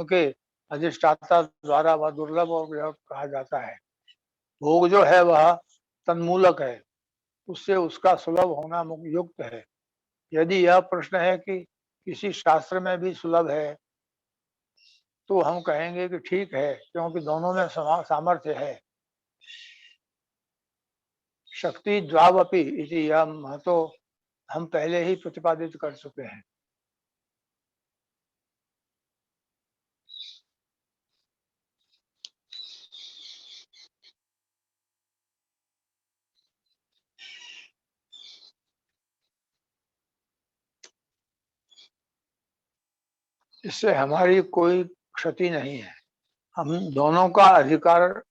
के अधिष्ठाता द्वारा वह दुर्लभ और विरल कहा जाता है। भोग जो है वह तन्मूलक है, उससे उसका सुलभ होना युक्त है। यदि यह प्रश्न है कि किसी शास्त्र में भी सुलभ है, तो हम कहेंगे कि ठीक है, क्योंकि दोनों में सामर्थ्य है। शक्ति द्वावपि इति यह महतो हम पहले ही प्रतिपादित कर चुके हैं। इससे हमारी कोई क्षति नहीं है। हम दोनों का अधिकार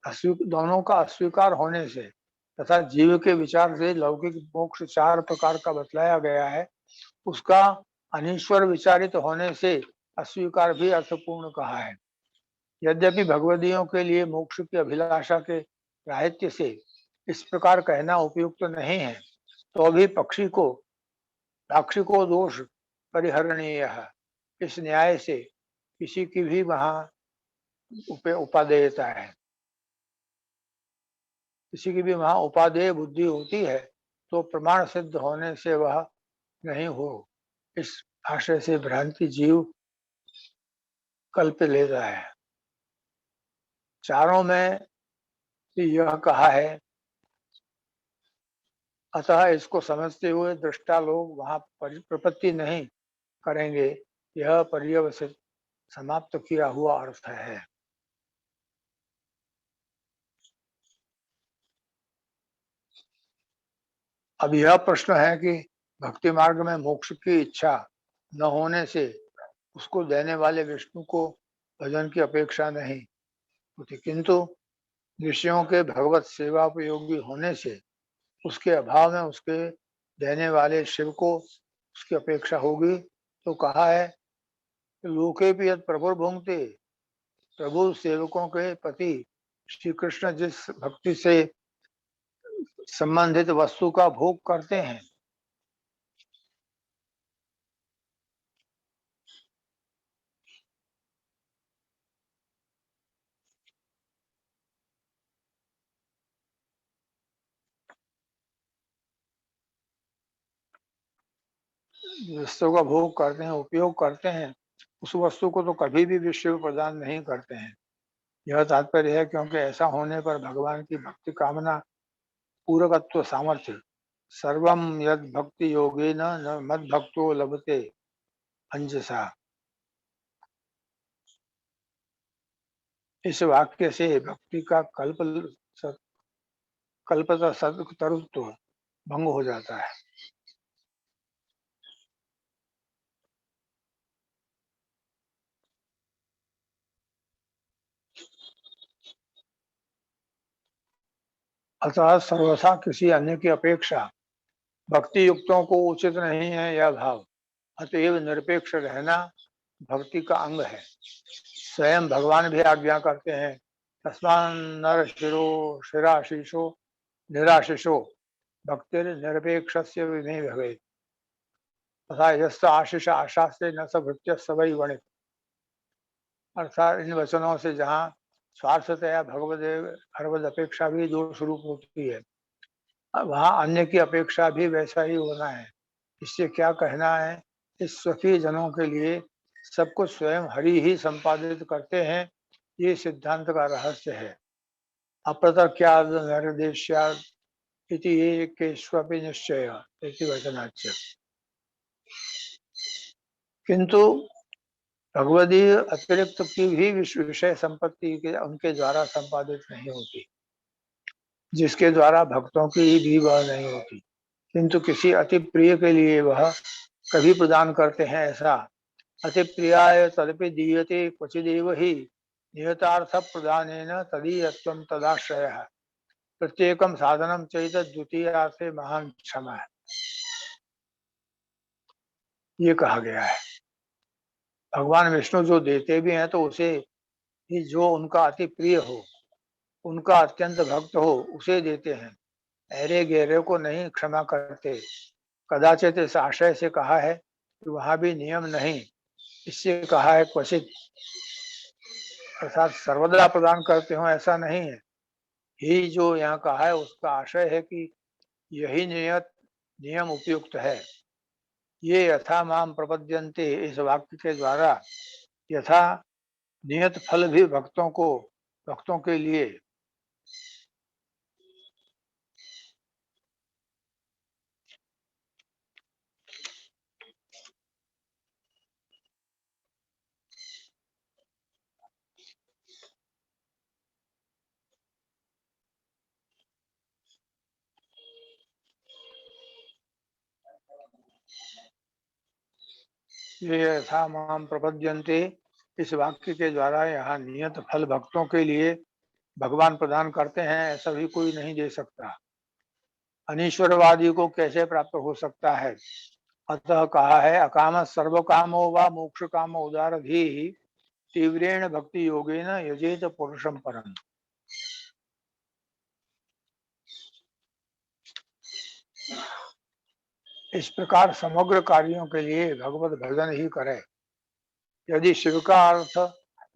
दोनों का अस्वीकार होने से तथा जीव के विचार से लौकिक मोक्ष 4 प्रकार का बतलाया गया है, उसका अनीश्वर विचारित होने से अस्वीकार भी अर्थपूर्ण कहा है। यद्यपि भगवदियों के लिए मोक्ष की अभिलाषा के राहित्य से इस प्रकार कहना उपयुक्त नहीं है, तो भी पाक्षिको दोष परिहरणीय है। इस न्याय से किसी की भी वहां उपादेयता है, किसी की भी वहां उपादेय बुद्धि होती है, तो प्रमाण सिद्ध होने से वह नहीं हो, इस आशय से भ्रांति जीव कल्प लेता है। चारों में यह कहा है, अतः इसको समझते हुए दृष्टा लोग वहां प्रपत्ति नहीं करेंगे। यह पर्यवसित समाप्त किया हुआ अर्थ है। अब यह प्रश्न है कि भक्ति मार्ग में मोक्ष की इच्छा न होने से उसको देने वाले विष्णु को भजन की अपेक्षा नहीं होती, किंतु ऋषियों के भगवत सेवा उपयोगी होने से उसके अभाव में उसके देने वाले शिव को उसकी अपेक्षा होगी। तो कहा है, लोके भी यद प्रभु भुंगते, प्रभु सेवकों के पति श्री कृष्ण जिस भक्ति से संबंधित वस्तु का भोग करते हैं, वस्तु का भोग करते हैं, उपयोग करते हैं, उस वस्तु को तो कभी भी विश्व प्रदान नहीं करते हैं। यह तात्पर्य है, क्योंकि ऐसा होने पर भगवान की भक्ति कामना पूरकत्व सामर्थ्य सर्वम यद भक्ति योगे न मद भक्तो लभते अंजसा। इस वाक्य से भक्ति का कल्पता सदतरुत्व भंग हो जाता है। अतः सर्वथा किसी अन्य की अपेक्षा भक्ति युक्तों को उचित नहीं है यह भाव। अतएव निरपेक्ष रहना भक्ति का अंग है। स्वयं भगवान भी आज्ञा करते हैं, तस्मान् नर शिराशीषो निराशिषो भक्तिर निरपेक्षस्य विने भवेत् तथा यस्य आशीष आशा से न स भृत्य सवै वणित। अर्थात इन वचनों से जहाँ स्वार्थतया भगवद अपेक्षा भी दोष रूप होती है, वहाँ अन्य की अपेक्षा भी वैसा ही होना है। इससे क्या कहना है, इस स्वकीय जनों के लिए सब कुछ स्वयं हरि ही संपादित करते हैं, ये सिद्धांत का रहस्य है। अप्रतर्क्याद निर्देश्याद इति एकेष्वपि निश्चय इति वचनाच्य। किंतु भगवदीय अतिरिक्त की भी विषय संपत्ति के उनके द्वारा संपादित नहीं होती, जिसके द्वारा भक्तों की भी वह नहीं होती, किंतु किसी अति प्रिय के लिए वह कभी प्रदान करते हैं। ऐसा अति प्रियाय तदपि दीयते क्वचिदेव ही नियतार्थ प्रदानेन तदीयत्वं तदाश्रयः प्रत्येकम साधनम चैत द्वितीयार्थे महान क्षमा है, ये कहा गया है। भगवान विष्णु जो देते भी हैं तो उसे ही जो उनका अति प्रिय हो, उनका अत्यंत भक्त हो, उसे देते हैं, अरे गहरे को नहीं क्षमा करते। कदाचित इस आशय से कहा है कि वहां भी नियम नहीं, इससे कहा है क्वचित, अर्थात सर्वदा प्रदान करते हो ऐसा नहीं है। ही जो यहाँ कहा है उसका आशय है कि यही नियम उपयुक्त है। ये यथा माम प्रपद्यन्ते इस वाक्य के द्वारा यथा नियत फल भी भक्तों के लिए ये यथा माम प्रपद्यन्ते इस वाक्य के द्वारा यहाँ नियत फल भक्तों के लिए भगवान प्रदान करते हैं ऐसा भी कोई नहीं दे सकता। अनीश्वरवादी को कैसे प्राप्त हो सकता है। अतः कहा है अकाम सर्व कामो व मोक्ष कामो उदारधी तीव्रेण भक्ति योगेन यजेत पुरुषम परम। इस प्रकार समग्र कार्यों के लिए भगवत भजन ही करे। यदि शिव का अर्थ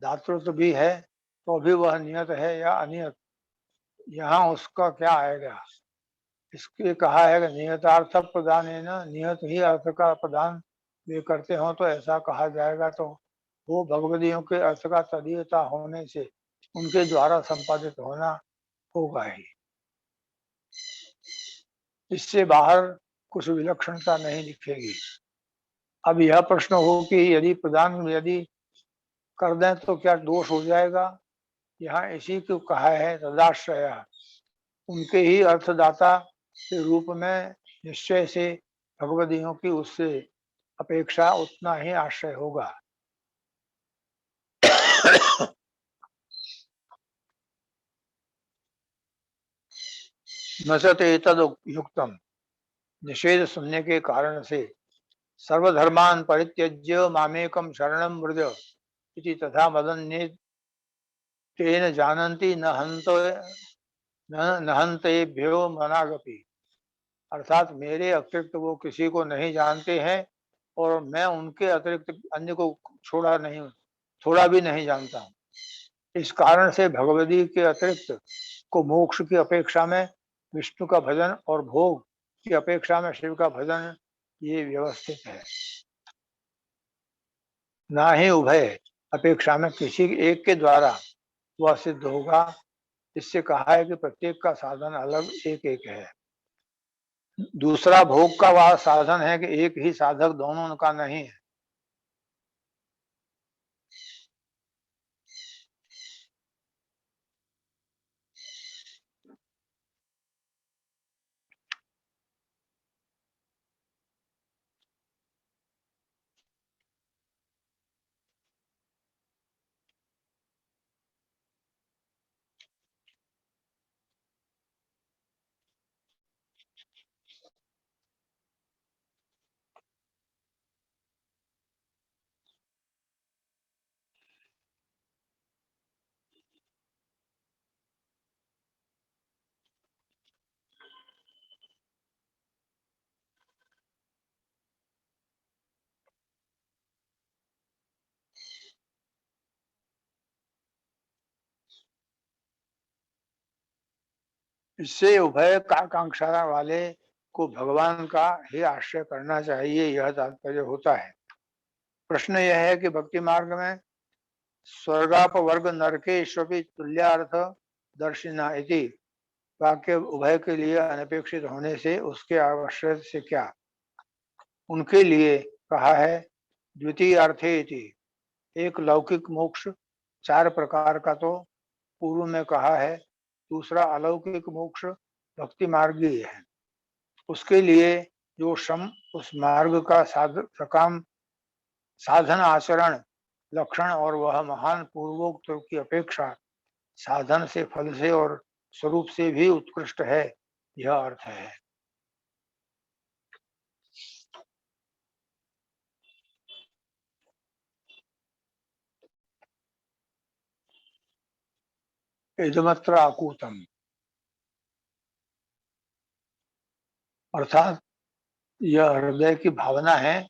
धातृत्व भी है तो भी वह नियत है या अनियत, यहाँ उसका क्या आएगा। इसके कहा है कि नियतार्थ प्रदान है ना, नियत ही अर्थ का प्रदान वे करते हो तो ऐसा कहा जाएगा तो वो भगवदियों के अर्थ का तदीयता होने से उनके द्वारा संपादित होना होगा ही। इससे बाहर कुछ विलक्षणता नहीं दिखेगी। अब यह प्रश्न हो कि यदि कर दें तो क्या दोष हो जाएगा। यहाँ इसी को कहा है तदाश्रय, उनके ही अर्थदाता के रूप में निश्चय से भगवदियों की उससे अपेक्षा उतना ही आश्रय होगा। न सत एतद युक्तम, निषेध सुनने के कारण से सर्वधर्मान परित्यज्य मामेकम शरणम व्रज इति तथा मदन्ये तेन जानन्ति न हन्तेभ्यो मनागपि। अर्थात मेरे अतिरिक्त वो किसी को नहीं जानते हैं और मैं उनके अतिरिक्त अन्य को थोड़ा भी नहीं जानता हूँ। इस कारण से भगवदी के अतिरिक्त को मोक्ष की अपेक्षा में विष्णु का भजन और भोग की अपेक्षा में शिव का भजन ये व्यवस्थित है। ना ही उभय अपेक्षा में किसी एक के द्वारा वह सिद्ध होगा। इससे कहा है कि प्रत्येक का साधन अलग एक एक है। दूसरा भोग का वह साधन है कि एक ही साधक दोनों का नहीं है। इससे उभय का आकांक्षा वाले को भगवान का ही आश्रय करना चाहिए, यह तात्पर्य होता है। प्रश्न यह है कि भक्ति मार्ग में स्वर्गापवर्ग नरकेश्वपि तुल्यार्थ दर्शिना इति वाक्य उभय के लिए अनपेक्षित होने से उसके आश्रय से क्या। उनके लिए कहा है द्वितीय अर्थे इति। एक लौकिक मोक्ष 4 प्रकार का तो पूर्व में कहा है, दूसरा अलौकिक मोक्ष भक्ति मार्गी है। उसके लिए जो श्रम उस मार्ग का सकाम साधन आचरण लक्षण और वह महान पूर्वोक्त की अपेक्षा साधन से फल से और स्वरूप से भी उत्कृष्ट है, यह अर्थ है। इदमत्र आकूतम, अर्थात यह हृदय की भावना है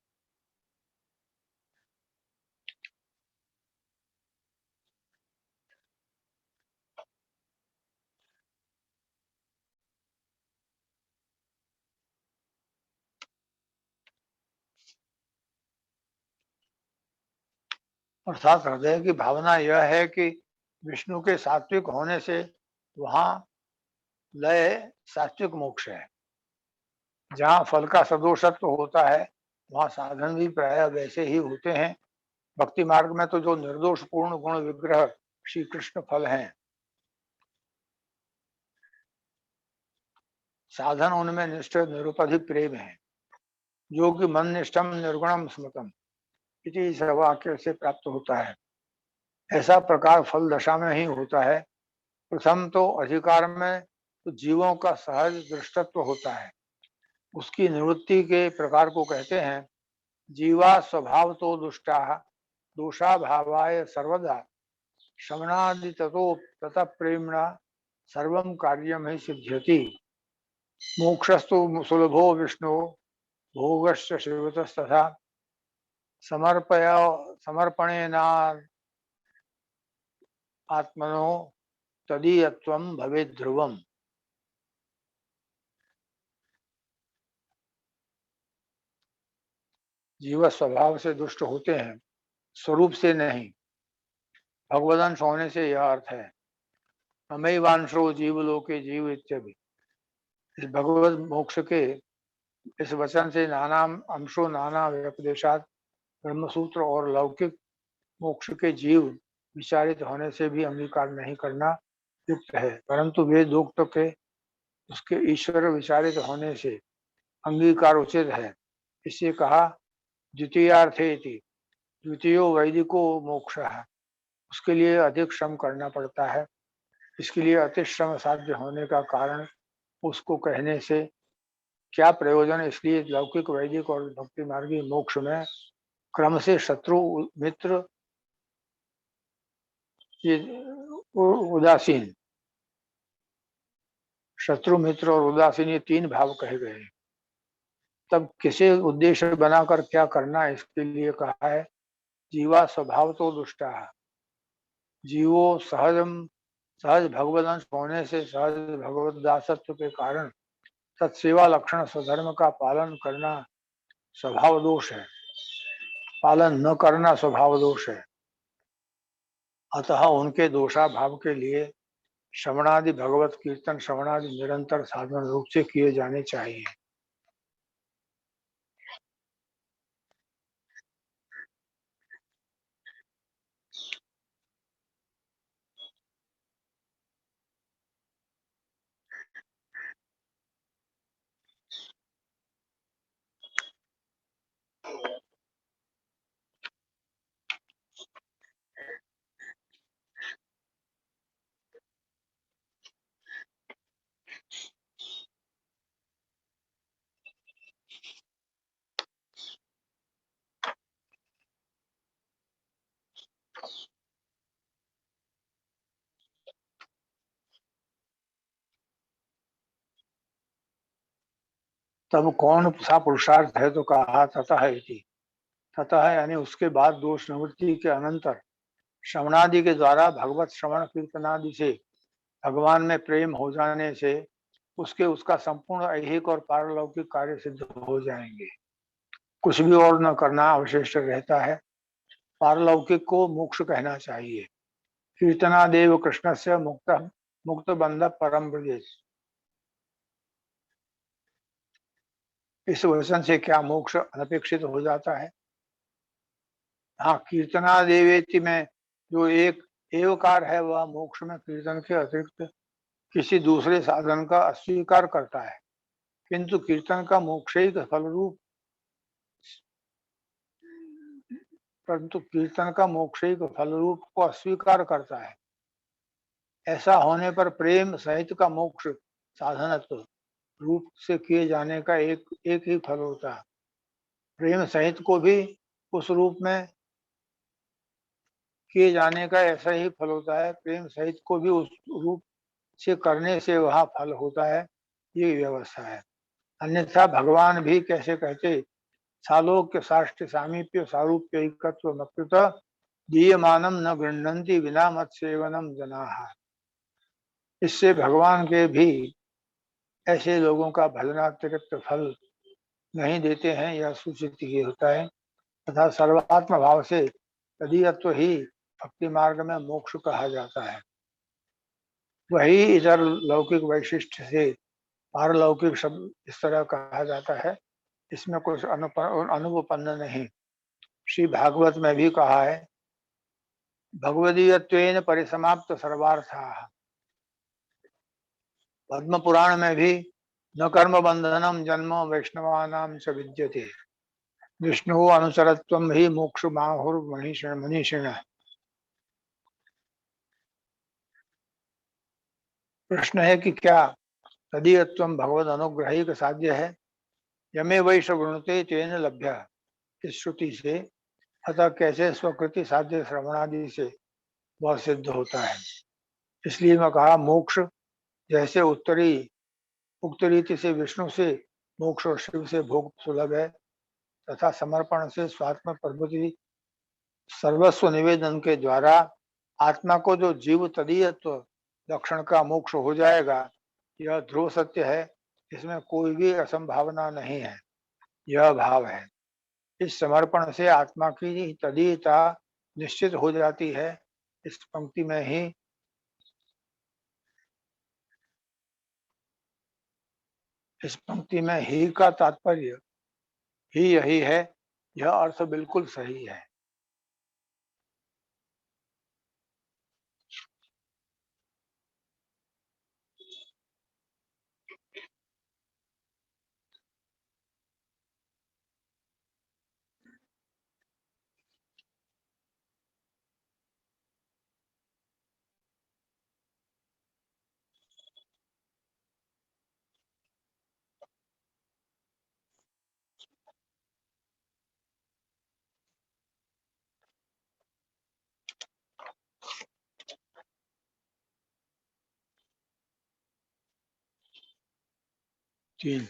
अर्थात हृदय की भावना यह है कि विष्णु के सात्विक होने से वहां लय सात्विक मोक्ष है। जहाँ फल का सदोषत्व होता है वहाँ साधन भी प्राय वैसे ही होते हैं। भक्ति मार्ग में तो जो निर्दोष पूर्ण गुण विग्रह श्री कृष्ण फल हैं, साधन उनमें निष्ठ निरुपधि प्रेम है, जो कि मन निष्ठम निर्गुणम स्मृतम इति इस वाक्य से प्राप्त होता है। ऐसा प्रकार फल दशा में ही होता है। प्रथम तो अधिकार में तो जीवों का सहज दृष्टत्व होता है, उसकी निवृत्ति के प्रकार को कहते हैं। जीवा स्वभाव तो दुष्टा दोषा भावाय सर्वदा शमनादि ततो ततः प्रेमणा सर्वं कार्यम ही सिद्ध्यति। मोक्षस्तु सुलभो विष्णु भोगश्च शिवतस्तथा समर्पय समर्पणेना आत्मनो तदीयत्वं भवेत् ध्रुवम्। जीव स्वभाव से दुष्ट होते हैं, स्वरूप से नहीं। भगवदंश होने से यह अर्थ है। अमैवांशो जीवलोके जीव इत्यभि। इस भगवत मोक्ष के इस वचन से नाना अंशों नाना व्यपदेशात ब्रह्मसूत्र और लौकिक मोक्ष के जीव विचारित होने से भी अंगीकार नहीं करना युक्त है, परंतु वेदोक्त के उसके ईश्वर विचारित होने से अंगीकार उचित है। इसे कहा द्वितीयार्थे इति। द्वितीयो वैदिको मोक्ष है, उसके लिए अधिक श्रम करना पड़ता है। इसके लिए अति श्रम साध्य होने का कारण उसको कहने से क्या प्रयोजन। इसलिए लौकिक वैदिक और भक्ति मार्गी मोक्ष में क्रम से शत्रु मित्र ये उदासीन, शत्रु मित्र और उदासीन ये तीन भाव कहे गए हैं। तब किसे उद्देश्य बनाकर क्या करना है, इसके लिए कहा है जीवा स्वभाव तो दुष्टा है। जीवो सहज भगवदंश होने से सहज भगवत दासत्व के कारण तत्सेवा लक्षण स्वधर्म का पालन करना स्वभाव दोष है, पालन न करना स्वभाव दोष है। अतः उनके दोषा भाव के लिए श्रवणादि भगवत कीर्तन श्रवणादि निरंतर साधन रूप से किए जाने चाहिए। तब कौन सा पुरुषार्थ है, तो कहा ततः इति। ततः यानी उसके बाद दोष निवृत्ति के अनंतर श्रवणादि के द्वारा भगवत श्रवण कीर्तनादि से भगवान में प्रेम हो जाने से उसके उसका संपूर्ण ऐहिक और पारलौकिक कार्य सिद्ध हो जाएंगे। कुछ भी और न करना अवशिष्ट रहता है। पारलौकिक को मोक्ष कहना चाहिए। कीर्तनादेव कृष्ण से मुक्त मुक्त बंध परम ब्रजेश। इस वचन से क्या मोक्ष अनपेक्षित हो जाता है। हाँ, कीर्तनादेवेति में जो एक एवकार है वह मोक्ष में कीर्तन के अतिरिक्त किसी दूसरे साधन का अस्वीकार करता है, किंतु कीर्तन का मोक्षिक फल रूप परंतु कीर्तन का मोक्षिक फल रूप को अस्वीकार करता है। ऐसा होने पर प्रेम सहित का मोक्ष साधनत्व रूप से किए जाने का एक ही फल होता है। प्रेम सहित को भी उस रूप में किए जाने का ऐसा ही फल होता है। प्रेम सहित को भी उस रूप से करने से वह फल होता है। ये व्यवस्था है। अन्यथा भगवान भी कैसे कहते सालोक्य साष्ट सामीप्य सारूप्य एकत्व मत्कृत दीयमानम न गृह्णन्ति विना मत सेवनम जनाः। इससे भगवान के भी ऐसे लोगों का भजनातिरिक्त फल नहीं देते हैं, यह सूचित ही होता है। तथा सर्वात्म भाव से तदीयत्व ही भक्ति मार्ग में मोक्ष कहा जाता है। वही इधर लौकिक वैशिष्ट से पारलौकिक शब्द इस तरह कहा जाता है, इसमें कुछ अनुपन्न नहीं। श्री भागवत में भी कहा है, भगवदीयत्वेन परिसमाप्त सर्वार्थाः। पद्म पुराण में भी न कर्म बंधनम जन्म वैष्णवानाम च विद्यते, विष्णु अनुचरत्वम ही मोक्ष मनीषिण। प्रश्न है कि क्या तदीयत्वम भगवद अनुग्रहिक साध्य है? यमे वैश वृणुते तेन लभ्य, इस श्रुति से। अतः कैसे स्वकृति साध्य श्रवणादि से वह सिद्ध होता है? इसलिए मैं कहा मोक्ष जैसे उक्त रीति से विष्णु से मोक्ष और शिव से भोग सुलभ है, तथा समर्पण से स्वात्म प्रभुति सर्वस्व निवेदन के द्वारा आत्मा को जो जीव तदीयत्व लक्षण का मोक्ष हो जाएगा, यह ध्रुव सत्य है। इसमें कोई भी असंभावना नहीं है, यह भाव है। इस समर्पण से आत्मा की तदीयता निश्चित हो जाती है। इस पंक्ति में ही का तात्पर्य ही यही है। यह अर्थ बिल्कुल सही है। तीन,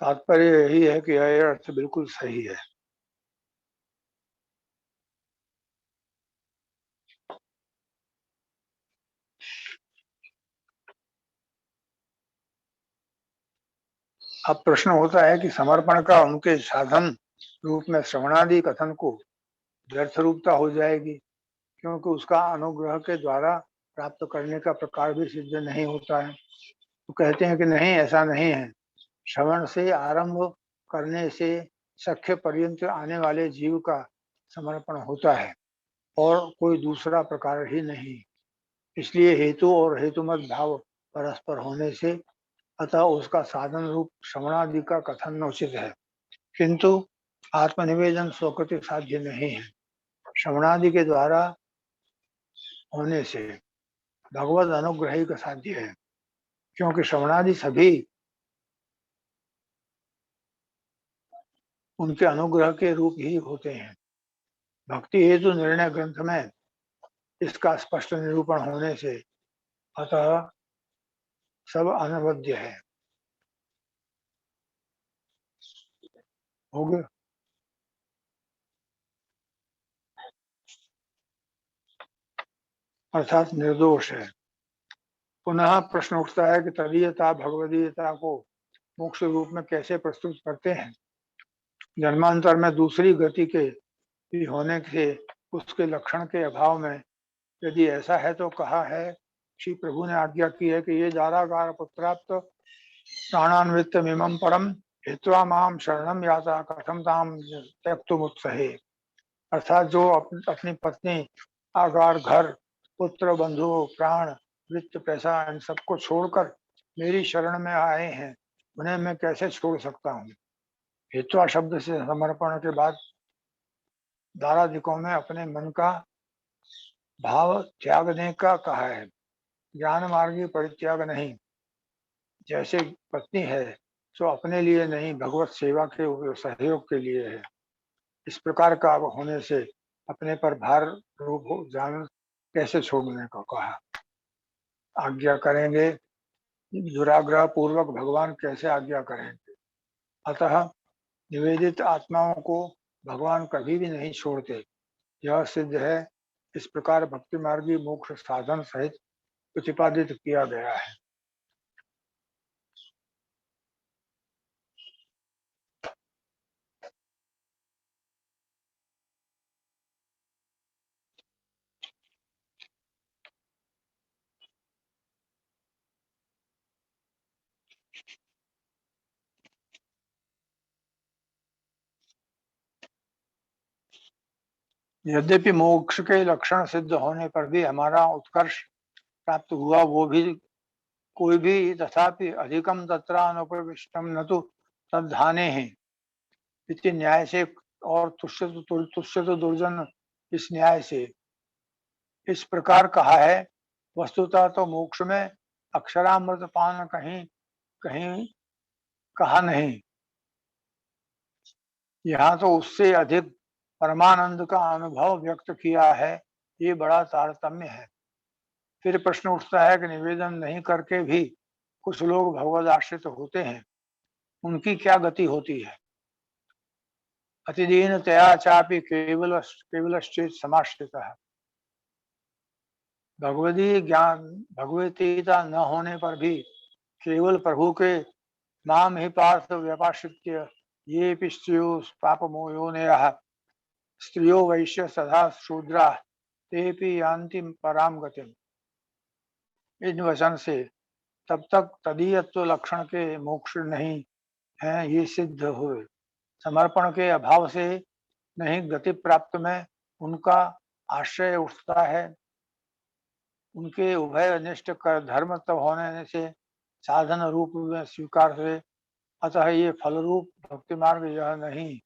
तात्पर्य यही है कि यह अर्थ बिल्कुल सही है। अब प्रश्न होता है कि समर्पण का उनके साधन रूप में श्रवणादि कथन को व्यर्थ रूपता हो जाएगी, क्योंकि उसका अनुग्रह के द्वारा प्राप्त करने का प्रकार भी सिद्ध नहीं होता है। तो कहते हैं कि नहीं, ऐसा नहीं है। श्रवण से आरंभ करने से सख्य पर्यंत आने वाले जीव का समर्पण होता है और कोई दूसरा प्रकार ही नहीं। इसलिए हेतु और हेतुमत भाव परस्पर होने से अतः उसका साधन रूप श्रवणादि का कथन उचित है, किंतु आत्मनिवेदन स्वकृति साध्य नहीं है। श्रवणादि के द्वारा होने से भगवत अनुग्रही का साध्य है, क्योंकि श्रवणादि सभी उनके अनुग्रह के रूप ही होते हैं। भक्ति हेतु निर्णय ग्रंथ में इसका स्पष्ट निरूपण होने से अतः सब अनवद्य है। हो गया, अर्थात निर्दोष है। पुनः प्रश्न उठता है कि तदीयता भगवदीयता को मोक्ष रूप में कैसे प्रस्तुत करते हैं? जन्मांतर में दूसरी गति के भी होने से उसके लक्षण के अभाव में यदि ऐसा है तो कहा है, श्री प्रभु ने आज्ञा की है कि ये जारागार पुत्राप्त प्राणान्वित मिमम परम हित्वा माम शरणम याता कथम ताम त्यक्तुमुत्सहे। अर्थात जो अपनी पत्नी, आगार, घर, पुत्र, बंधु, प्राण, वित्त, पैसा, इन सबको छोड़कर मेरी शरण में आए हैं, उन्हें मैं कैसे छोड़ सकता हूँ? हित्वा शब्द से समर्पण के बाद दारादिकों में अपने मन का भाव त्यागने का कहा है, ज्ञान मार्गी परित्याग नहीं। जैसे पत्नी है तो अपने लिए नहीं, भगवत सेवा के सहयोग के लिए है। इस प्रकार का होने से अपने पर भार रूप हो जान कैसे छोड़ने को कहा। आज्ञा करेंगे, दुराग्रह पूर्वक भगवान कैसे आज्ञा करेंगे? अतः निवेदित आत्माओं को भगवान कभी भी नहीं छोड़ते, यह सिद्ध है। इस प्रकार भक्ति मार्गी मोक्ष साधन सहित प्रतिपादित किया गया है। यद्यपि मोक्ष के लक्षण सिद्ध होने पर भी हमारा उत्कर्ष प्राप्त हुआ वो भी कोई भी, तथापि अधिकम तत्रानुपविष्टम न तो तद्धाने हैं इति न्याय से, और तुष्य तो दुर्जन इस न्याय से इस प्रकार कहा है। वस्तुतः तो मोक्ष में अक्षरामृत पान कहीं कहीं कहा नहीं, यहाँ तो उससे अधिक परमानंद का अनुभव व्यक्त किया है। ये बड़ा तारतम्य है। फिर प्रश्न उठता है कि निवेदन नहीं करके भी कुछ लोग भगवद आश्रित होते हैं, उनकी क्या गति होती है। अतिदीन तया चापि केवलश्चेत समाश्रितः, भगवदी ज्ञान भगवतीता न होने पर भी केवल प्रभु के नाम ही पार्थ व्यपाश्रित्य ये स्त्रियो पापमोयोनयः स्त्रियो वैश्य सदा शूद्रा तेपि यान्ति पराम गतिम। इन वचन से तब तक तदीयत्व लक्षण के मोक्ष नहीं है ये सिद्ध हुए। समर्पण के अभाव से नहीं गति प्राप्त में उनका आश्रय उठता है। उनके उभय निष्ठ कर धर्म तब होने से साधन रूप में स्वीकार हुए। अतः ये फल रूप भक्ति मार्ग यह नहीं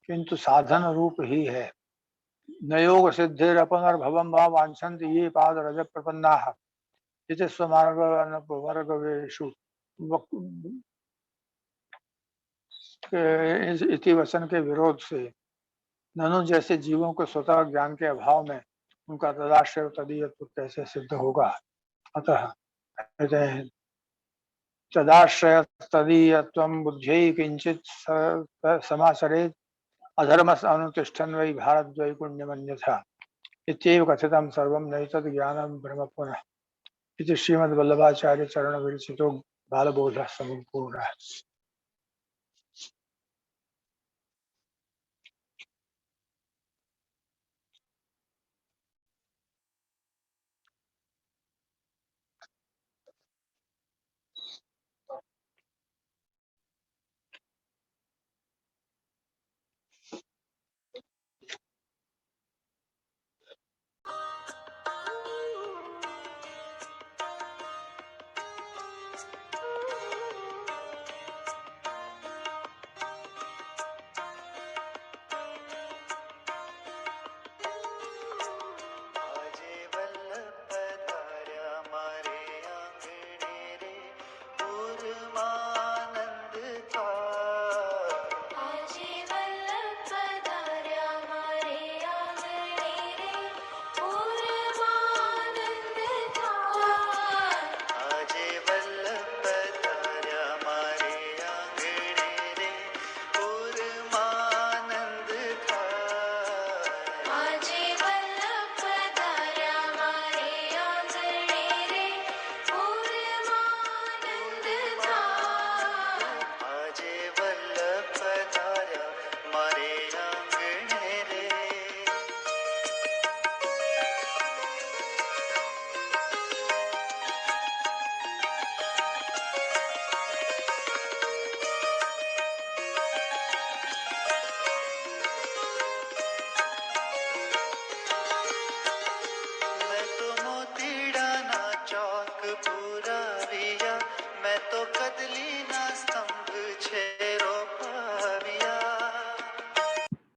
किंतु साधन रूप ही है। नयोग सिद्धिरपनर्भवम वा वांछन्ति ये पाद रज प्रपन्नाः इति स्वमार्ग वर्गवेषु इति वचन के विरोध से ननु जैसे जीवों को स्वतः ज्ञान के अभाव में उनका तदाश्रय तदीयत्व कैसे सिद्ध होगा। अतः कहते हैं तदाश्रय तदीयत्वं बुद्ध्यै किंचित समाचरेत् अधर्म अनुतिष्ठन् वै भारद्वैकुण्यमन्यथा इत्येव कथितं सर्वं नैतद् ज्ञानं ब्रह्म पुनः इति श्रीमद्वल्लभाचार्य चरण विरचितो बालबोधः समुद्पूर्णः।